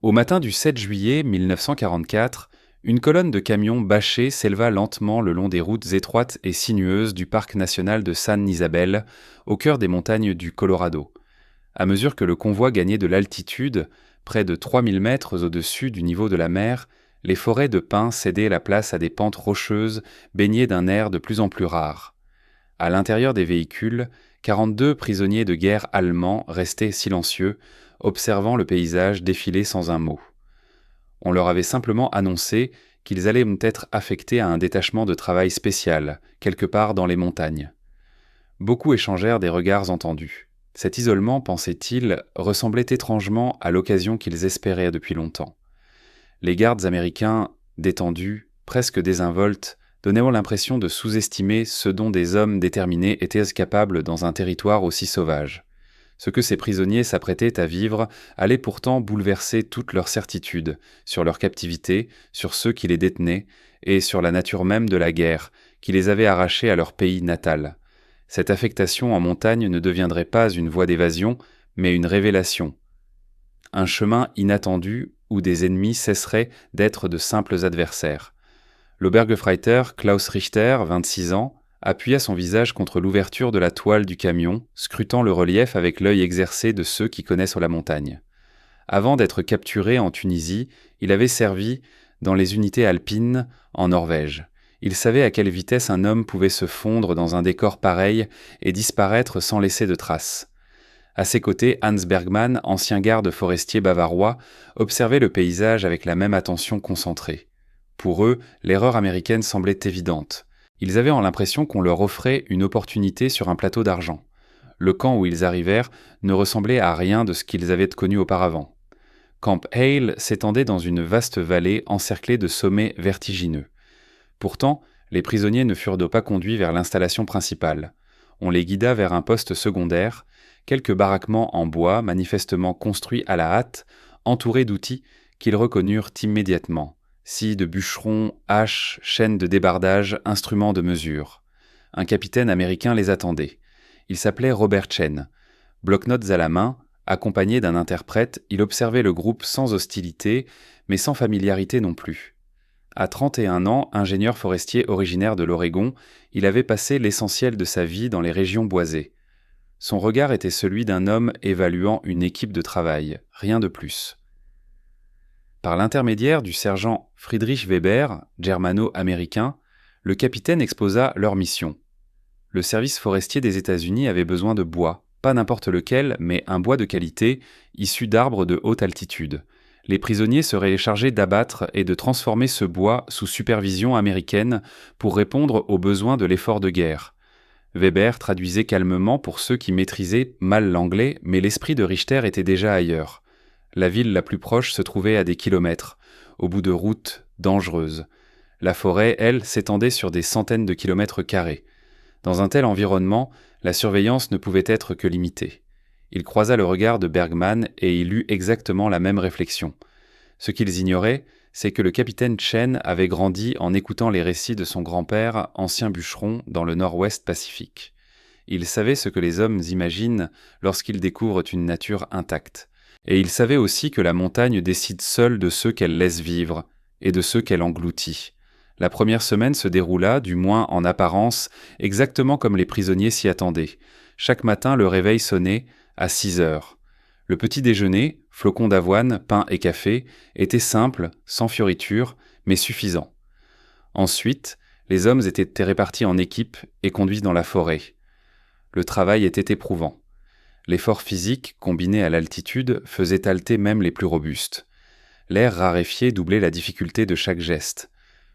Au matin du 7 juillet 1944, une colonne de camions bâchés s'éleva lentement le long des routes étroites et sinueuses du parc national de San Isabel, au cœur des montagnes du Colorado. À mesure que le convoi gagnait de l'altitude, près de 3000 mètres au-dessus du niveau de la mer, les forêts de pins cédaient la place à des pentes rocheuses baignées d'un air de plus en plus rare. À l'intérieur des véhicules, 42 prisonniers de guerre allemands restaient silencieux, observant le paysage défiler sans un mot. On leur avait simplement annoncé qu'ils allaient être affectés à un détachement de travail spécial, quelque part dans les montagnes. Beaucoup échangèrent des regards entendus. Cet isolement, pensaient-ils, ressemblait étrangement à l'occasion qu'ils espéraient depuis longtemps. Les gardes américains, détendus, presque désinvoltes, donnaient l'impression de sous-estimer ce dont des hommes déterminés étaient capables dans un territoire aussi sauvage. Ce que ces prisonniers s'apprêtaient à vivre allait pourtant bouleverser toutes leurs certitudes sur leur captivité, sur ceux qui les détenaient, et sur la nature même de la guerre, qui les avait arrachés à leur pays natal. Cette affectation en montagne ne deviendrait pas une voie d'évasion, mais une révélation. Un chemin inattendu où des ennemis cesseraient d'être de simples adversaires. L'Obergefreiter Klaus Richter, 26 ans, appuya son visage contre l'ouverture de la toile du camion, scrutant le relief avec l'œil exercé de ceux qui connaissent la montagne. Avant d'être capturé en Tunisie, il avait servi dans les unités alpines en Norvège. Il savait à quelle vitesse un homme pouvait se fondre dans un décor pareil et disparaître sans laisser de traces. À ses côtés, Hans Bergmann, ancien garde forestier bavarois, observait le paysage avec la même attention concentrée. Pour eux, l'erreur américaine semblait évidente. Ils avaient l'impression qu'on leur offrait une opportunité sur un plateau d'argent. Le camp où ils arrivèrent ne ressemblait à rien de ce qu'ils avaient connu auparavant. Camp Hale s'étendait dans une vaste vallée encerclée de sommets vertigineux. Pourtant, les prisonniers ne furent pas conduits vers l'installation principale. On les guida vers un poste secondaire, quelques baraquements en bois manifestement construits à la hâte, entourés d'outils qu'ils reconnurent immédiatement. Scies de bûcherons, haches, chaînes de débardage, instruments de mesure. Un capitaine américain les attendait. Il s'appelait Robert Chen. Bloc-notes à la main, accompagné d'un interprète, il observait le groupe sans hostilité, mais sans familiarité non plus. À 31 ans, ingénieur forestier originaire de l'Oregon, il avait passé l'essentiel de sa vie dans les régions boisées. Son regard était celui d'un homme évaluant une équipe de travail, rien de plus. Par l'intermédiaire du sergent Friedrich Weber, germano-américain, le capitaine exposa leur mission. Le service forestier des États-Unis avait besoin de bois, pas n'importe lequel, mais un bois de qualité, issu d'arbres de haute altitude. Les prisonniers seraient chargés d'abattre et de transformer ce bois sous supervision américaine pour répondre aux besoins de l'effort de guerre. Weber traduisait calmement pour ceux qui maîtrisaient mal l'anglais, mais l'esprit de Richter était déjà ailleurs. La ville la plus proche se trouvait à des kilomètres, au bout de routes dangereuses. La forêt, elle, s'étendait sur des centaines de kilomètres carrés. Dans un tel environnement, la surveillance ne pouvait être que limitée. Il croisa le regard de Bergmann et il eut exactement la même réflexion. Ce qu'ils ignoraient, c'est que le capitaine Chen avait grandi en écoutant les récits de son grand-père, ancien bûcheron, dans le nord-ouest Pacifique. Il savait ce que les hommes imaginent lorsqu'ils découvrent une nature intacte. Et il savait aussi que la montagne décide seule de ceux qu'elle laisse vivre et de ceux qu'elle engloutit. La première semaine se déroula, du moins en apparence, exactement comme les prisonniers s'y attendaient. Chaque matin, le réveil sonnait à 6 heures. Le petit déjeuner, flocons d'avoine, pain et café, était simple, sans fioriture, mais suffisant. Ensuite, les hommes étaient répartis en équipes et conduits dans la forêt. Le travail était éprouvant. L'effort physique, combiné à l'altitude, faisait halter même les plus robustes. L'air raréfié doublait la difficulté de chaque geste.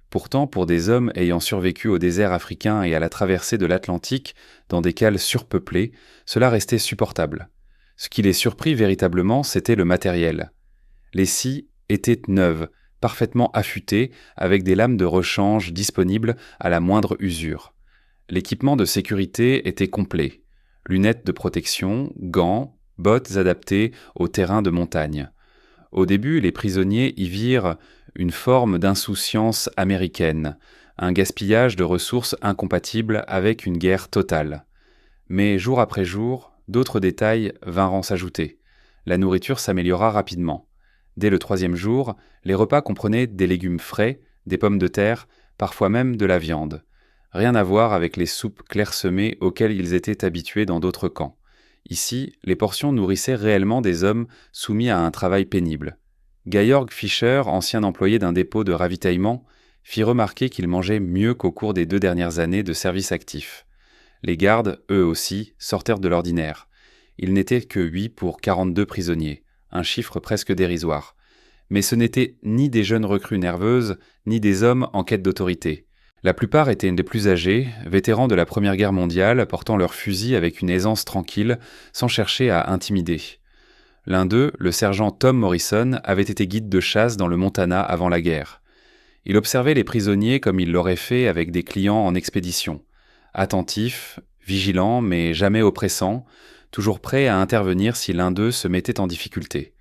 Pourtant, pour des hommes ayant survécu au désert africain et à la traversée de l'Atlantique, dans des cales surpeuplées, cela restait supportable. Ce qui les surprit véritablement, c'était le matériel. Les scies étaient neuves, parfaitement affûtées, avec des lames de rechange disponibles à la moindre usure. L'équipement de sécurité était complet. Lunettes de protection, gants, bottes adaptées au terrain de montagne. Au début, les prisonniers y virent une forme d'insouciance américaine, un gaspillage de ressources incompatibles avec une guerre totale. Mais jour après jour, d'autres détails vinrent s'ajouter. La nourriture s'améliora rapidement. Dès le troisième jour, les repas comprenaient des légumes frais, des pommes de terre, parfois même de la viande. Rien à voir avec les soupes clairsemées auxquelles ils étaient habitués dans d'autres camps. Ici, les portions nourrissaient réellement des hommes soumis à un travail pénible. Georg Fischer, ancien employé d'un dépôt de ravitaillement, fit remarquer qu'ils mangeaient mieux qu'au cours des 2 dernières années de service actif. Les gardes, eux aussi, sortèrent de l'ordinaire. Ils n'étaient que 8 pour 42 prisonniers, un chiffre presque dérisoire. Mais ce n'étaient ni des jeunes recrues nerveuses, ni des hommes en quête d'autorité. La plupart étaient des plus âgés, vétérans de la Première Guerre mondiale, portant leurs fusils avec une aisance tranquille, sans chercher à intimider. L'un d'eux, le sergent Tom Morrison, avait été guide de chasse dans le Montana avant la guerre. Il observait les prisonniers comme il l'aurait fait avec des clients en expédition. Attentif, vigilant mais jamais oppressant, toujours prêt à intervenir si l'un d'eux se mettait en difficulté.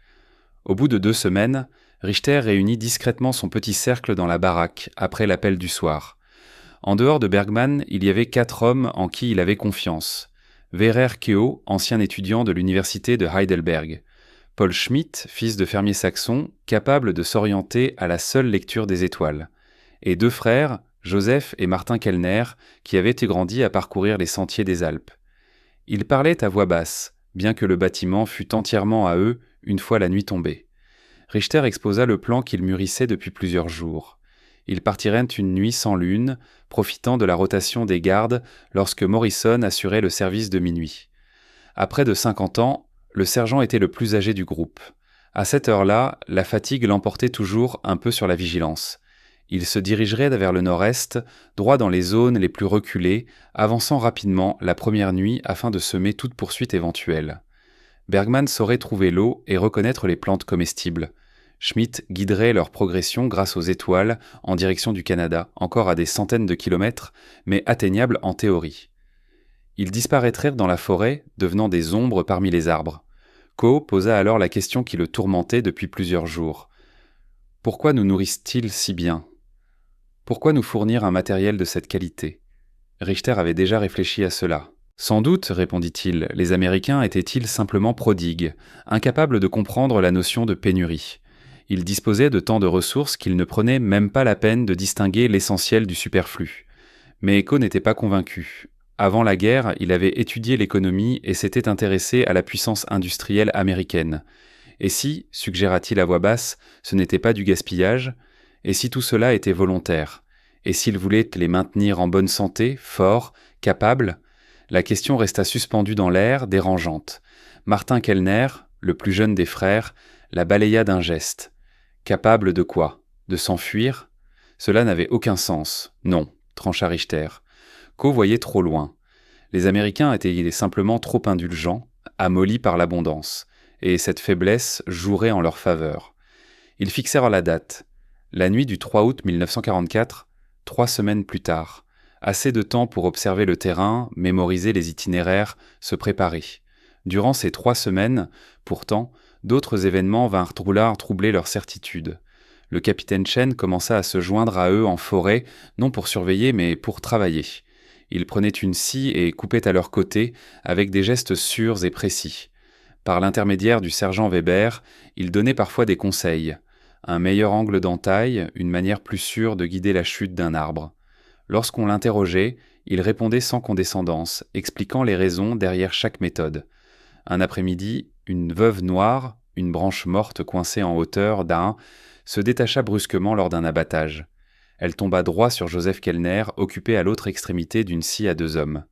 Au bout de 2 semaines, Richter réunit discrètement son petit cercle dans la baraque après l'appel du soir. En dehors de Bergman, il y avait 4 hommes en qui il avait confiance. Werner Keo, ancien étudiant de l'université de Heidelberg. Paul Schmidt, fils de fermier saxon, capable de s'orienter à la seule lecture des étoiles. Et 2 frères, Joseph et Martin Kellner, qui avaient grandi à parcourir les sentiers des Alpes. Ils parlaient à voix basse, bien que le bâtiment fût entièrement à eux une fois la nuit tombée. Richter exposa le plan qu'il mûrissait depuis plusieurs jours. Ils partiraient une nuit sans lune, profitant de la rotation des gardes lorsque Morrison assurait le service de minuit. À près de 50 ans, le sergent était le plus âgé du groupe. À cette heure-là, la fatigue l'emportait toujours un peu sur la vigilance. Il se dirigerait vers le nord-est, droit dans les zones les plus reculées, avançant rapidement la première nuit afin de semer toute poursuite éventuelle. Bergman saurait trouver l'eau et reconnaître les plantes comestibles. Schmidt guiderait leur progression grâce aux étoiles en direction du Canada, encore à des centaines de kilomètres, mais atteignables en théorie. Ils disparaîtraient dans la forêt, devenant des ombres parmi les arbres. Coe posa alors la question qui le tourmentait depuis plusieurs jours. Pourquoi nous nourrissent-ils si bien ? Pourquoi nous fournir un matériel de cette qualité ? Richter avait déjà réfléchi à cela. Sans doute, répondit-il, les Américains étaient-ils simplement prodigues, incapables de comprendre la notion de pénurie. Ils disposaient de tant de ressources qu'ils ne prenaient même pas la peine de distinguer l'essentiel du superflu. Mais Coe n'était pas convaincu. Avant la guerre, il avait étudié l'économie et s'était intéressé à la puissance industrielle américaine. Et si, suggéra-t-il à voix basse, ce n'était pas du gaspillage ? Et si tout cela était volontaire ? Et s'il voulait les maintenir en bonne santé, forts, capables ? La question resta suspendue dans l'air, dérangeante. Martin Kellner, le plus jeune des frères, la balaya d'un geste. Capable de quoi ? De s'enfuir ? Cela n'avait aucun sens. Non, trancha Richter. Coe voyait trop loin. Les Américains étaient simplement trop indulgents, amollis par l'abondance, et cette faiblesse jouerait en leur faveur. Ils fixèrent la date. La nuit du 3 août 1944, 3 semaines plus tard. Assez de temps pour observer le terrain, mémoriser les itinéraires, se préparer. Durant ces 3 semaines, pourtant, d'autres événements vinrent troubler leur certitude. Le capitaine Chen commença à se joindre à eux en forêt, non pour surveiller mais pour travailler. Il prenait une scie et coupait à leur côté, avec des gestes sûrs et précis. Par l'intermédiaire du sergent Weber, il donnait parfois des conseils. Un meilleur angle d'entaille, une manière plus sûre de guider la chute d'un arbre. Lorsqu'on l'interrogeait, il répondait sans condescendance, expliquant les raisons derrière chaque méthode. Un après-midi, une veuve noire, une branche morte coincée en hauteur d'un, se détacha brusquement lors d'un abattage. Elle tomba droit sur Joseph Kellner, occupé à l'autre extrémité d'une scie à 2 hommes.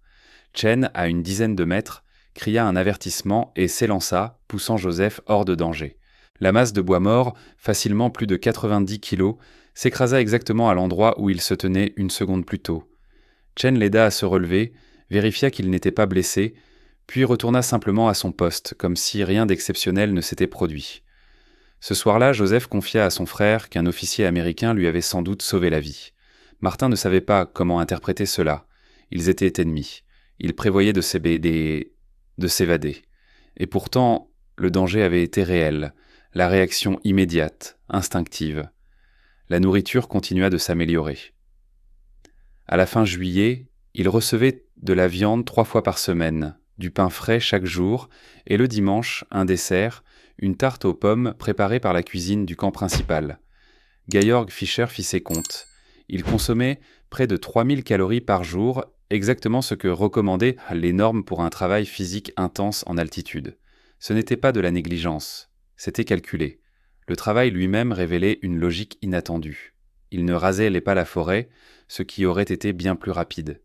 Chen, à une dizaine de mètres, cria un avertissement et s'élança, poussant Joseph hors de danger. La masse de bois mort, facilement plus de 90 kilos, s'écrasa exactement à l'endroit où il se tenait une seconde plus tôt. Chen l'aida à se relever, vérifia qu'il n'était pas blessé, puis retourna simplement à son poste, comme si rien d'exceptionnel ne s'était produit. Ce soir-là, Joseph confia à son frère qu'un officier américain lui avait sans doute sauvé la vie. Martin ne savait pas comment interpréter cela. Ils étaient ennemis. Il prévoyait de s'évader. Et pourtant, le danger avait été réel. La réaction immédiate, instinctive. La nourriture continua de s'améliorer. À la fin juillet, il recevait de la viande 3 fois par semaine, du pain frais chaque jour, et le dimanche, un dessert, une tarte aux pommes préparée par la cuisine du camp principal. Georg Fischer fit ses comptes. Il consommait près de 3000 calories par jour, exactement ce que recommandaient les normes pour un travail physique intense en altitude. Ce n'était pas de la négligence, c'était calculé. Le travail lui-même révélait une logique inattendue. Il ne rasait pas la forêt, ce qui aurait été bien plus rapide.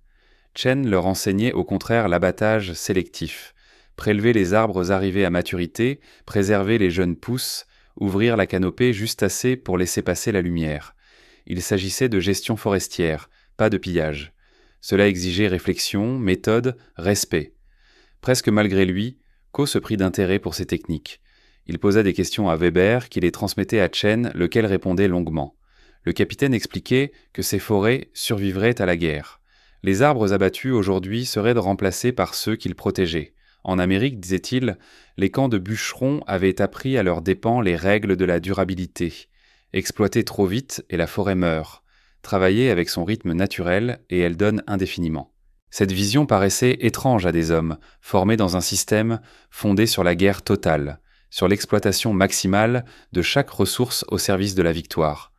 Chen leur enseignait au contraire l'abattage sélectif. Prélever les arbres arrivés à maturité, préserver les jeunes pousses, ouvrir la canopée juste assez pour laisser passer la lumière. Il s'agissait de gestion forestière, pas de pillage. Cela exigeait réflexion, méthode, respect. Presque malgré lui, Ko se prit d'intérêt pour ces techniques. Il posa des questions à Weber, qui les transmettait à Chen, lequel répondait longuement. Le capitaine expliquait que ces forêts survivraient à la guerre. Les arbres abattus aujourd'hui seraient remplacés par ceux qu'ils protégeaient. En Amérique, disait-il, les camps de bûcherons avaient appris à leurs dépens les règles de la durabilité. Exploiter trop vite et la forêt meurt. Travailler avec son rythme naturel et elle donne indéfiniment. Cette vision paraissait étrange à des hommes, formés dans un système fondé sur la guerre totale, sur l'exploitation maximale de chaque ressource au service de la victoire.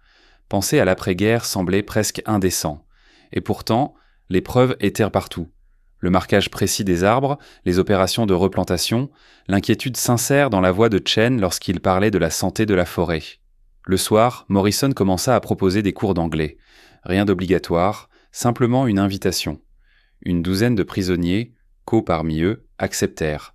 Penser à l'après-guerre semblait presque indécent. Et pourtant, les preuves étaient partout. Le marquage précis des arbres, les opérations de replantation, l'inquiétude sincère dans la voix de Chen lorsqu'il parlait de la santé de la forêt. Le soir, Morrison commença à proposer des cours d'anglais. Rien d'obligatoire, simplement une invitation. Une douzaine de prisonniers, Ko parmi eux, acceptèrent.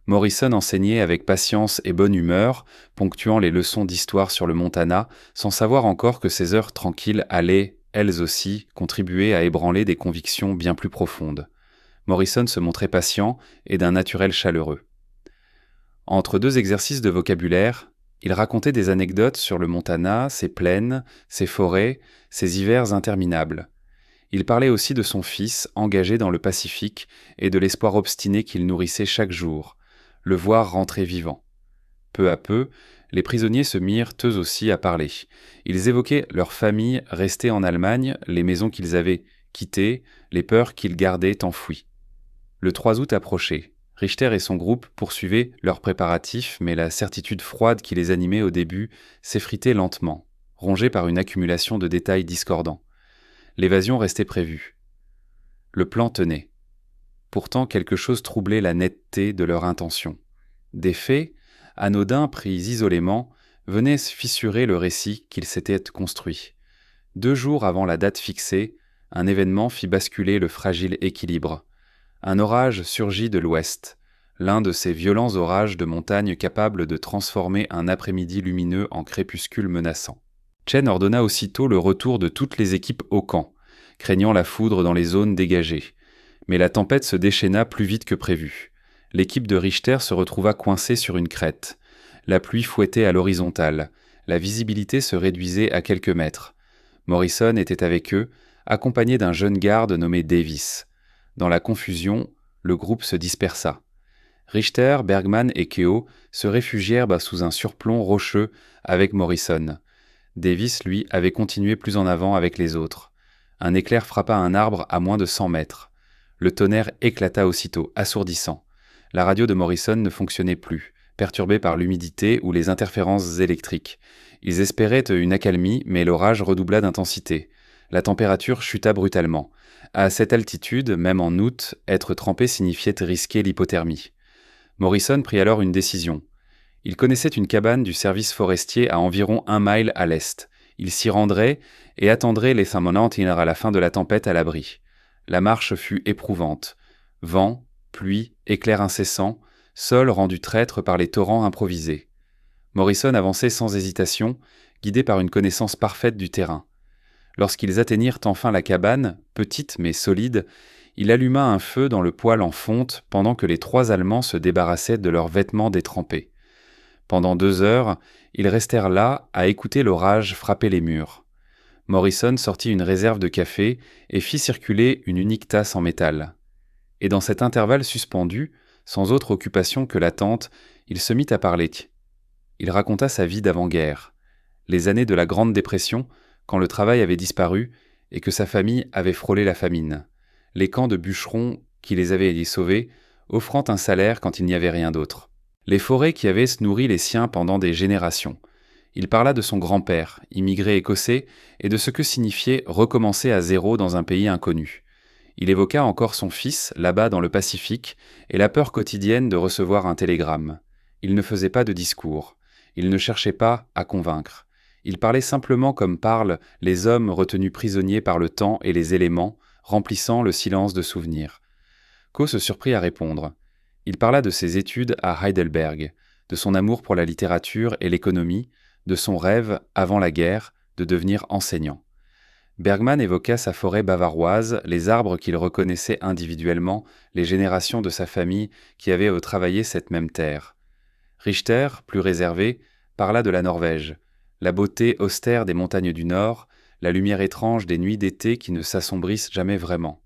Morrison enseignait avec patience et bonne humeur, ponctuant les leçons d'histoire sur le Montana, sans savoir encore que ces heures tranquilles allaient, elles aussi, contribuer à ébranler des convictions bien plus profondes. Morrison se montrait patient et d'un naturel chaleureux. Entre deux exercices de vocabulaire, il racontait des anecdotes sur le Montana, ses plaines, ses forêts, ses hivers interminables. Il parlait aussi de son fils, engagé dans le Pacifique, et de l'espoir obstiné qu'il nourrissait chaque jour, le voir rentrer vivant. Peu à peu, les prisonniers se mirent eux aussi à parler. Ils évoquaient leurs familles restées en Allemagne, les maisons qu'ils avaient quittées, les peurs qu'ils gardaient enfouies. Le 3 août approchait. Richter et son groupe poursuivaient leurs préparatifs, mais la certitude froide qui les animait au début s'effritait lentement, rongée par une accumulation de détails discordants. L'évasion restait prévue. Le plan tenait. Pourtant, quelque chose troublait la netteté de leur intention. Des faits, anodins pris isolément, venaient fissurer le récit qu'ils s'étaient construit. 2 jours avant la date fixée, un événement fit basculer le fragile équilibre. Un orage surgit de l'ouest, l'un de ces violents orages de montagne capables de transformer un après-midi lumineux en crépuscule menaçant. Chen ordonna aussitôt le retour de toutes les équipes au camp, craignant la foudre dans les zones dégagées. Mais la tempête se déchaîna plus vite que prévu. L'équipe de Richter se retrouva coincée sur une crête. La pluie fouettait à l'horizontale. La visibilité se réduisait à quelques mètres. Morrison était avec eux, accompagné d'un jeune garde nommé Davis. Dans la confusion, le groupe se dispersa. Richter, Bergman et Keogh se réfugièrent sous un surplomb rocheux avec Morrison. Davis, lui, avait continué plus en avant avec les autres. Un éclair frappa un arbre à moins de 100 mètres. Le tonnerre éclata aussitôt, assourdissant. La radio de Morrison ne fonctionnait plus, perturbée par l'humidité ou les interférences électriques. Ils espéraient une accalmie, mais l'orage redoubla d'intensité. La température chuta brutalement. À cette altitude, même en août, être trempé signifiait risquer l'hypothermie. Morrison prit alors une décision. Il connaissait une cabane du service forestier à environ 1 mile à l'est. Il s'y rendrait et attendrait les Mountainers à la fin de la tempête à l'abri. La marche fut éprouvante. Vent, pluie, éclairs incessants, sol rendu traître par les torrents improvisés. Morrison avançait sans hésitation, guidé par une connaissance parfaite du terrain. Lorsqu'ils atteignirent enfin la cabane, petite mais solide, il alluma un feu dans le poêle en fonte pendant que les 3 Allemands se débarrassaient de leurs vêtements détrempés. Pendant 2 heures, ils restèrent là à écouter l'orage frapper les murs. Morrison sortit une réserve de café et fit circuler une unique tasse en métal. Et dans cet intervalle suspendu, sans autre occupation que l'attente, il se mit à parler. Il raconta sa vie d'avant-guerre, les années de la Grande Dépression, quand le travail avait disparu et que sa famille avait frôlé la famine, les camps de bûcherons qui les avaient sauvés, offrant un salaire quand il n'y avait rien d'autre. les forêts qui avaient nourri les siens pendant des générations. Il parla de son grand-père, immigré écossais, et de ce que signifiait recommencer à zéro dans un pays inconnu. Il évoqua encore son fils, là-bas dans le Pacifique, et la peur quotidienne de recevoir un télégramme. Il ne faisait pas de discours. Il ne cherchait pas à convaincre. Il parlait simplement comme parlent les hommes retenus prisonniers par le temps et les éléments, remplissant le silence de souvenirs. Coe se surprit à répondre. Il parla de ses études à Heidelberg, de son amour pour la littérature et l'économie, de son rêve, avant la guerre, de devenir enseignant. Bergman évoqua sa forêt bavaroise, les arbres qu'il reconnaissait individuellement, les générations de sa famille qui avaient travaillé cette même terre. Richter, plus réservé, parla de la Norvège, la beauté austère des montagnes du Nord, la lumière étrange des nuits d'été qui ne s'assombrissent jamais vraiment.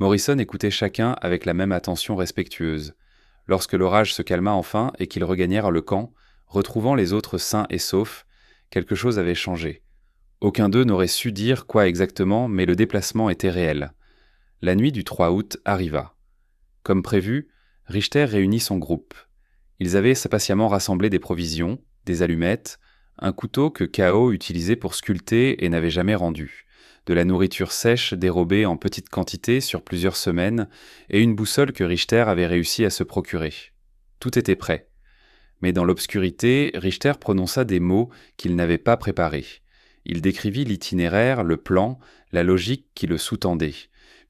Morrison écoutait chacun avec la même attention respectueuse. Lorsque l'orage se calma enfin et qu'ils regagnèrent le camp, retrouvant les autres sains et saufs, quelque chose avait changé. Aucun d'eux n'aurait su dire quoi exactement, mais le déplacement était réel. La nuit du 3 août arriva. Comme prévu, Richter réunit son groupe. Ils avaient patiemment rassemblé des provisions, des allumettes, un couteau que Kao utilisait pour sculpter et n'avait jamais rendu, de la nourriture sèche dérobée en petite quantité sur plusieurs semaines et une boussole que Richter avait réussi à se procurer. Tout était prêt. Mais dans l'obscurité, Richter prononça des mots qu'il n'avait pas préparés. Il décrivit l'itinéraire, le plan, la logique qui le sous-tendait.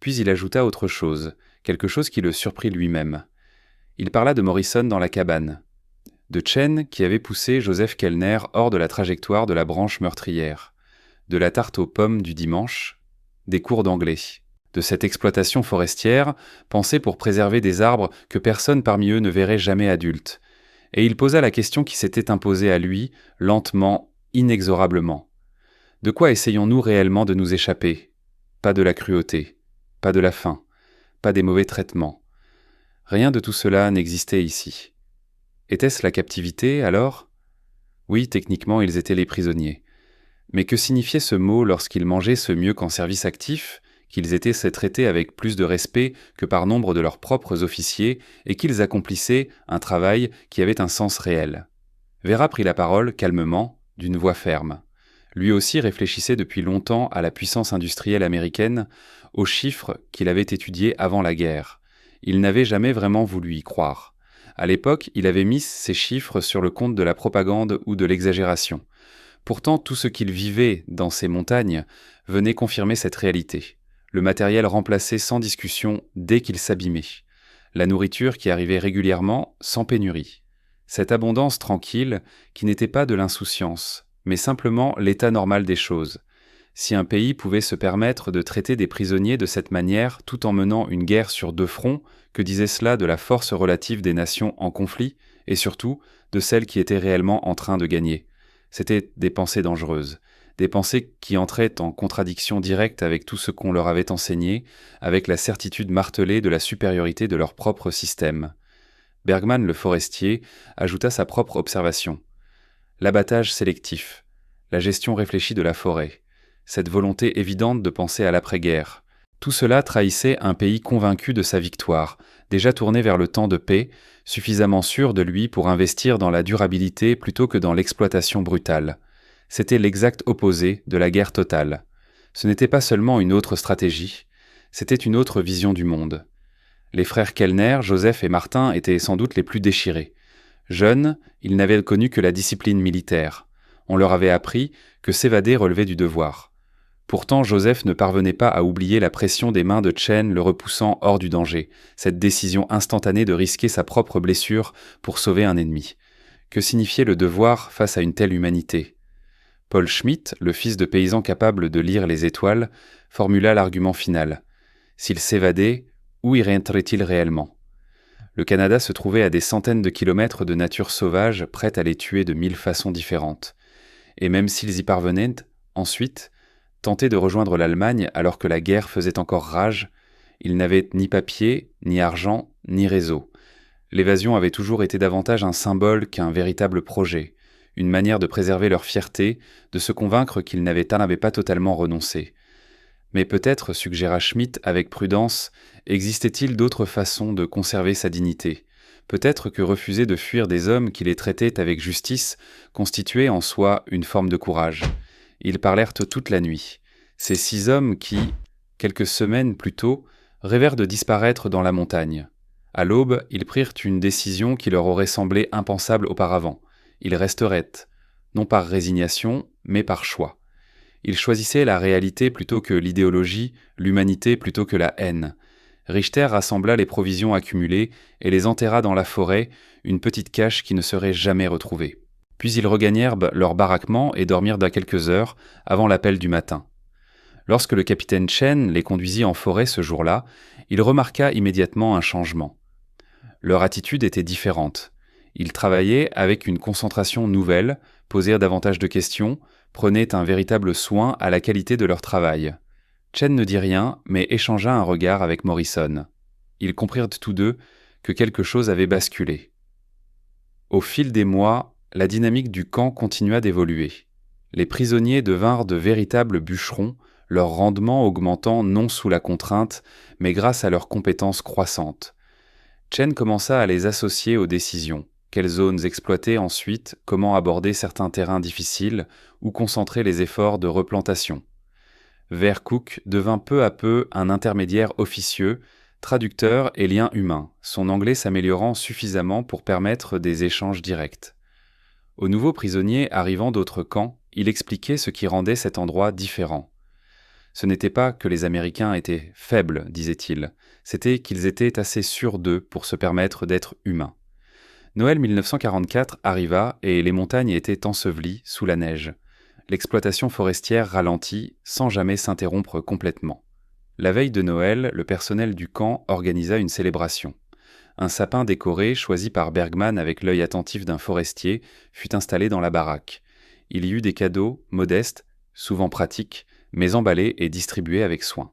Puis il ajouta autre chose, quelque chose qui le surprit lui-même. Il parla de Morrison dans la cabane, de Chen qui avait poussé Joseph Kellner hors de la trajectoire de la branche meurtrière, de la tarte aux pommes du dimanche, des cours d'anglais, de cette exploitation forestière pensée pour préserver des arbres que personne parmi eux ne verrait jamais adultes. Et il posa la question qui s'était imposée à lui, lentement, inexorablement. De quoi essayons-nous réellement de nous échapper ? Pas de la cruauté, pas de la faim, pas des mauvais traitements. Rien de tout cela n'existait ici. Était-ce la captivité, alors ? Oui, techniquement, ils étaient les prisonniers. Mais que signifiait ce mot lorsqu'ils mangeaient ce mieux qu'en service actif, qu'ils étaient traités avec plus de respect que par nombre de leurs propres officiers et qu'ils accomplissaient un travail qui avait un sens réel ? Vera prit la parole calmement, d'une voix ferme. Lui aussi réfléchissait depuis longtemps à la puissance industrielle américaine, aux chiffres qu'il avait étudiés avant la guerre. Il n'avait jamais vraiment voulu y croire. À l'époque, il avait mis ces chiffres sur le compte de la propagande ou de l'exagération. Pourtant, tout ce qu'il vivait dans ces montagnes venait confirmer cette réalité. Le matériel remplacé sans discussion dès qu'il s'abîmait. La nourriture qui arrivait régulièrement sans pénurie. Cette abondance tranquille qui n'était pas de l'insouciance, mais simplement l'état normal des choses. Si un pays pouvait se permettre de traiter des prisonniers de cette manière tout en menant une guerre sur deux fronts, que disait cela de la force relative des nations en conflit, et surtout de celles qui étaient réellement en train de gagner ? C'étaient des pensées dangereuses, des pensées qui entraient en contradiction directe avec tout ce qu'on leur avait enseigné, avec la certitude martelée de la supériorité de leur propre système. Bergman, le forestier, ajouta sa propre observation. L'abattage sélectif, la gestion réfléchie de la forêt, cette volonté évidente de penser à l'après-guerre. Tout cela trahissait un pays convaincu de sa victoire, déjà tourné vers le temps de paix, suffisamment sûr de lui pour investir dans la durabilité plutôt que dans l'exploitation brutale. C'était l'exact opposé de la guerre totale. Ce n'était pas seulement une autre stratégie, c'était une autre vision du monde. Les frères Kellner, Joseph et Martin étaient sans doute les plus déchirés. Jeunes, ils n'avaient connu que la discipline militaire. On leur avait appris que s'évader relevait du devoir. Pourtant, Joseph ne parvenait pas à oublier la pression des mains de Chen le repoussant hors du danger, cette décision instantanée de risquer sa propre blessure pour sauver un ennemi. Que signifiait le devoir face à une telle humanité ? Paul Schmitt, le fils de paysan capable de lire les étoiles, formula l'argument final. S'il s'évadait, où irait-il réellement ? Le Canada se trouvait à des centaines de kilomètres de nature sauvage prête à les tuer de 1000 façons différentes. Et même s'ils y parvenaient, ensuite, tenter de rejoindre l'Allemagne alors que la guerre faisait encore rage, ils n'avaient ni papier, ni argent, ni réseau. L'évasion avait toujours été davantage un symbole qu'un véritable projet, une manière de préserver leur fierté, de se convaincre qu'ils n'avaient pas totalement renoncé. Mais peut-être, suggéra Schmitt avec prudence, existait-il d'autres façons de conserver sa dignité ? Peut-être que refuser de fuir des hommes qui les traitaient avec justice constituait en soi une forme de courage. Ils parlèrent toute la nuit. Ces 6 hommes qui, quelques semaines plus tôt, rêvèrent de disparaître dans la montagne. À l'aube, ils prirent une décision qui leur aurait semblé impensable auparavant. Ils resteraient, non par résignation, mais par choix. Ils choisissaient la réalité plutôt que l'idéologie, l'humanité plutôt que la haine. Richter rassembla les provisions accumulées et les enterra dans la forêt, une petite cache qui ne serait jamais retrouvée. Puis ils regagnèrent leur baraquement et dormirent quelques heures avant l'appel du matin. Lorsque le capitaine Chen les conduisit en forêt ce jour-là, il remarqua immédiatement un changement. Leur attitude était différente. Ils travaillaient avec une concentration nouvelle, posèrent davantage de questions, prenaient un véritable soin à la qualité de leur travail. Chen ne dit rien, mais échangea un regard avec Morrison. Ils comprirent tous deux que quelque chose avait basculé. Au fil des mois, la dynamique du camp continua d'évoluer. Les prisonniers devinrent de véritables bûcherons, leur rendement augmentant non sous la contrainte, mais grâce à leurs compétences croissantes. Chen commença à les associer aux décisions. Quelles zones exploiter ensuite, comment aborder certains terrains difficiles, où concentrer les efforts de replantation. Vercook devint peu à peu un intermédiaire officieux, traducteur et lien humain, son anglais s'améliorant suffisamment pour permettre des échanges directs. Aux nouveaux prisonniers arrivant d'autres camps, il expliquait ce qui rendait cet endroit différent. Ce n'était pas que les Américains étaient faibles, disait-il, c'était qu'ils étaient assez sûrs d'eux pour se permettre d'être humains. Noël 1944 arriva et les montagnes étaient ensevelies sous la neige. L'exploitation forestière ralentit sans jamais s'interrompre complètement. La veille de Noël, le personnel du camp organisa une célébration. Un sapin décoré, choisi par Bergman avec l'œil attentif d'un forestier, fut installé dans la baraque. Il y eut des cadeaux, modestes, souvent pratiques, mais emballés et distribués avec soin.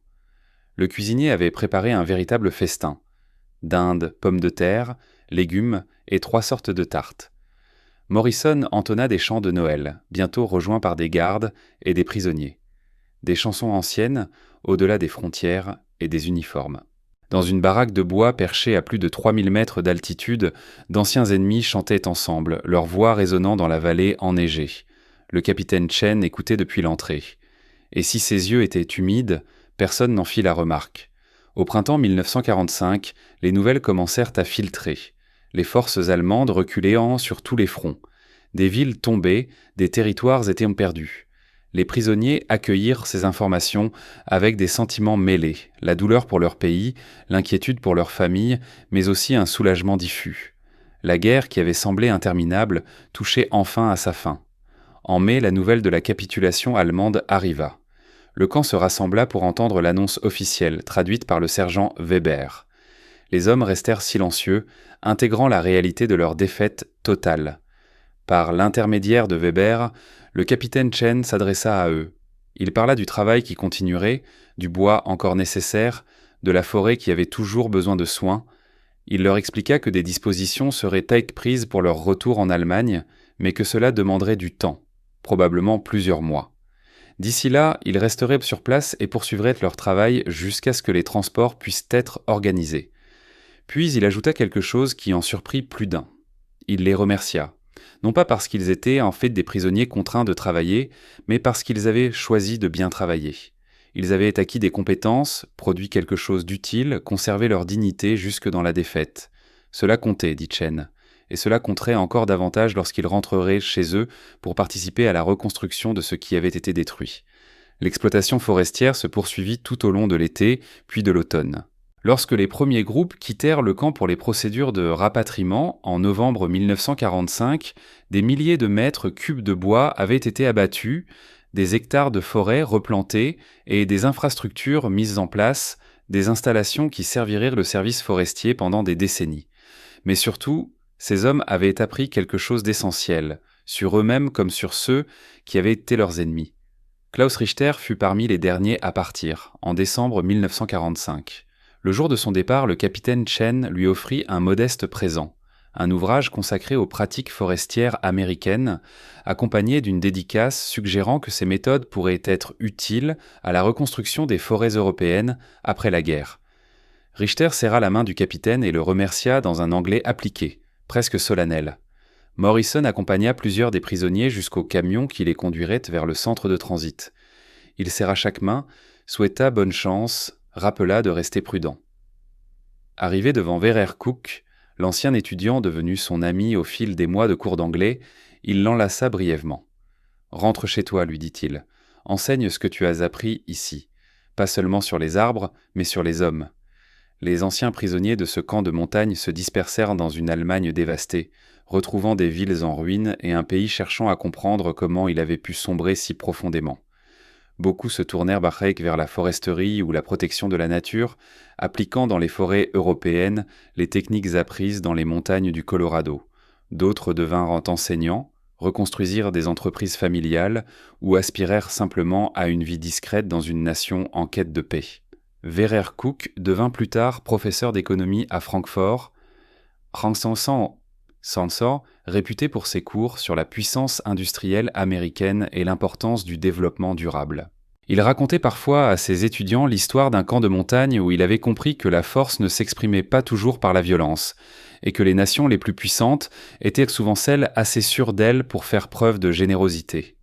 Le cuisinier avait préparé un véritable festin. Dinde, pommes de terre, légumes et 3 sortes de tartes. Morrison entonna des chants de Noël, bientôt rejoints par des gardes et des prisonniers. Des chansons anciennes, au-delà des frontières et des uniformes. Dans une baraque de bois perchée à plus de 3000 mètres d'altitude, d'anciens ennemis chantaient ensemble, leurs voix résonnant dans la vallée enneigée. Le capitaine Chen écoutait depuis l'entrée. Et si ses yeux étaient humides, personne n'en fit la remarque. Au printemps 1945, les nouvelles commencèrent à filtrer. Les forces allemandes reculant sur tous les fronts. Des villes tombaient, des territoires étaient perdus. Les prisonniers accueillirent ces informations avec des sentiments mêlés, la douleur pour leur pays, l'inquiétude pour leur famille, mais aussi un soulagement diffus. La guerre, qui avait semblé interminable, touchait enfin à sa fin. En mai, la nouvelle de la capitulation allemande arriva. Le camp se rassembla pour entendre l'annonce officielle, traduite par le sergent Weber. Les hommes restèrent silencieux, intégrant la réalité de leur défaite totale. Par l'intermédiaire de Weber, le capitaine Chen s'adressa à eux. Il parla du travail qui continuerait, du bois encore nécessaire, de la forêt qui avait toujours besoin de soins. Il leur expliqua que des dispositions seraient prises pour leur retour en Allemagne, mais que cela demanderait du temps, probablement plusieurs mois. D'ici là, ils resteraient sur place et poursuivraient leur travail jusqu'à ce que les transports puissent être organisés. Puis il ajouta quelque chose qui en surprit plus d'un. Il les remercia, non pas parce qu'ils étaient en fait des prisonniers contraints de travailler, mais parce qu'ils avaient choisi de bien travailler. Ils avaient acquis des compétences, produit quelque chose d'utile, conservé leur dignité jusque dans la défaite. Cela comptait, dit Chen, et cela compterait encore davantage lorsqu'ils rentreraient chez eux pour participer à la reconstruction de ce qui avait été détruit. L'exploitation forestière se poursuivit tout au long de l'été, puis de l'automne. Lorsque les premiers groupes quittèrent le camp pour les procédures de rapatriement, en novembre 1945, des milliers de mètres cubes de bois avaient été abattus, des hectares de forêt replantés et des infrastructures mises en place, des installations qui serviraient le service forestier pendant des décennies. Mais surtout, ces hommes avaient appris quelque chose d'essentiel, sur eux-mêmes comme sur ceux qui avaient été leurs ennemis. Klaus Richter fut parmi les derniers à partir, en décembre 1945. Le jour de son départ, le capitaine Chen lui offrit un modeste présent, un ouvrage consacré aux pratiques forestières américaines, accompagné d'une dédicace suggérant que ces méthodes pourraient être utiles à la reconstruction des forêts européennes après la guerre. Richter serra la main du capitaine et le remercia dans un anglais appliqué, presque solennel. Morrison accompagna plusieurs des prisonniers jusqu'au camion qui les conduirait vers le centre de transit. Il serra chaque main, souhaita bonne chance, rappela de rester prudent. Arrivé devant Verer Cook, l'ancien étudiant devenu son ami au fil des mois de cours d'anglais, il l'enlaça brièvement. « Rentre chez toi, lui dit-il. Enseigne ce que tu as appris ici. Pas seulement sur les arbres, mais sur les hommes. » Les anciens prisonniers de ce camp de montagne se dispersèrent dans une Allemagne dévastée, retrouvant des villes en ruine et un pays cherchant à comprendre comment il avait pu sombrer si profondément. Beaucoup se tournèrent vers la foresterie ou la protection de la nature, appliquant dans les forêts européennes les techniques apprises dans les montagnes du Colorado. D'autres devinrent enseignants, reconstruisirent des entreprises familiales ou aspirèrent simplement à une vie discrète dans une nation en quête de paix. Verer Cook devint plus tard professeur d'économie à Francfort, réputé pour ses cours sur la puissance industrielle américaine et l'importance du développement durable. Il racontait parfois à ses étudiants l'histoire d'un camp de montagne où il avait compris que la force ne s'exprimait pas toujours par la violence, et que les nations les plus puissantes étaient souvent celles assez sûres d'elles pour faire preuve de générosité.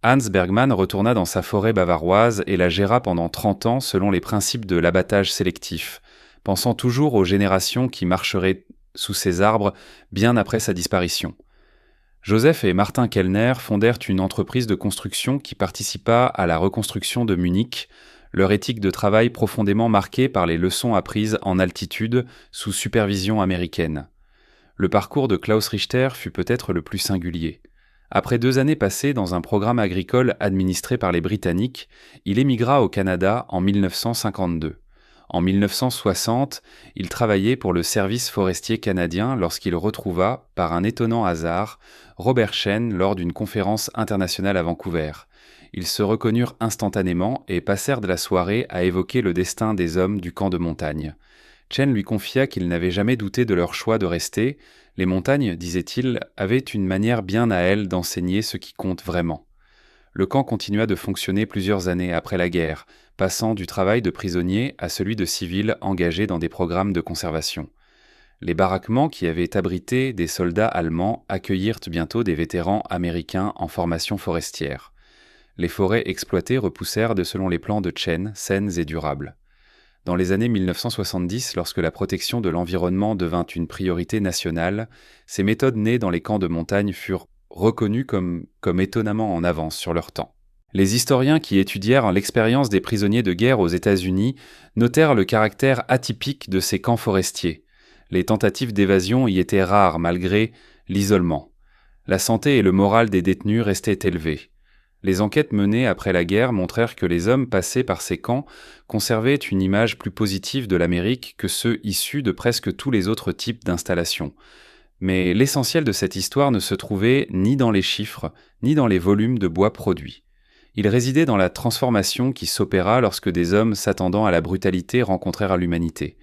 Hans Bergmann retourna dans sa forêt bavaroise et la géra pendant 30 ans selon les principes de l'abattage sélectif, pensant toujours aux générations qui marcheraient sous ses arbres bien après sa disparition. Joseph et Martin Kellner fondèrent une entreprise de construction qui participa à la reconstruction de Munich, leur éthique de travail profondément marquée par les leçons apprises en altitude sous supervision américaine. Le parcours de Klaus Richter fut peut-être le plus singulier. Après 2 années passées dans un programme agricole administré par les Britanniques, il émigra au Canada en 1952. En 1960, il travaillait pour le Service forestier canadien lorsqu'il retrouva, par un étonnant hasard, Robert Chen lors d'une conférence internationale à Vancouver. Ils se reconnurent instantanément et passèrent de la soirée à évoquer le destin des hommes du camp de montagne. Chen lui confia qu'il n'avait jamais douté de leur choix de rester. Les montagnes, disait-il, avaient une manière bien à elles d'enseigner ce qui compte vraiment. Le camp continua de fonctionner plusieurs années après la guerre, passant du travail de prisonniers à celui de civils engagés dans des programmes de conservation. Les baraquements qui avaient abrité des soldats allemands accueillirent bientôt des vétérans américains en formation forestière. Les forêts exploitées repoussèrent selon les plans de Chen, saines et durables. Dans les années 1970, lorsque la protection de l'environnement devint une priorité nationale, ces méthodes nées dans les camps de montagne furent reconnues comme étonnamment en avance sur leur temps. Les historiens qui étudièrent l'expérience des prisonniers de guerre aux États-Unis notèrent le caractère atypique de ces camps forestiers. Les tentatives d'évasion y étaient rares malgré l'isolement. La santé et le moral des détenus restaient élevés. Les enquêtes menées après la guerre montrèrent que les hommes passés par ces camps conservaient une image plus positive de l'Amérique que ceux issus de presque tous les autres types d'installations. Mais l'essentiel de cette histoire ne se trouvait ni dans les chiffres, ni dans les volumes de bois produits. Il résidait dans la transformation qui s'opéra lorsque des hommes s'attendant à la brutalité rencontrèrent l'humanité.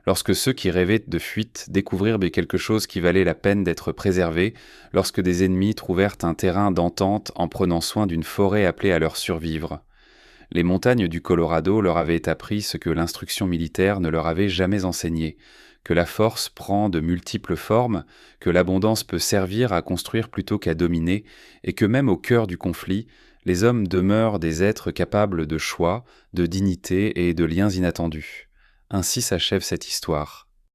Lorsque ceux qui rêvaient de fuite découvrirent quelque chose qui valait la peine d'être préservé, lorsque des ennemis trouvèrent un terrain d'entente en prenant soin d'une forêt appelée à leur survivre. Les montagnes du Colorado leur avaient appris ce que l'instruction militaire ne leur avait jamais enseigné, que la force prend de multiples formes, que l'abondance peut servir à construire plutôt qu'à dominer, et que même au cœur du conflit, les hommes demeurent des êtres capables de choix, de dignité et de liens inattendus. Ainsi s'achève cette histoire.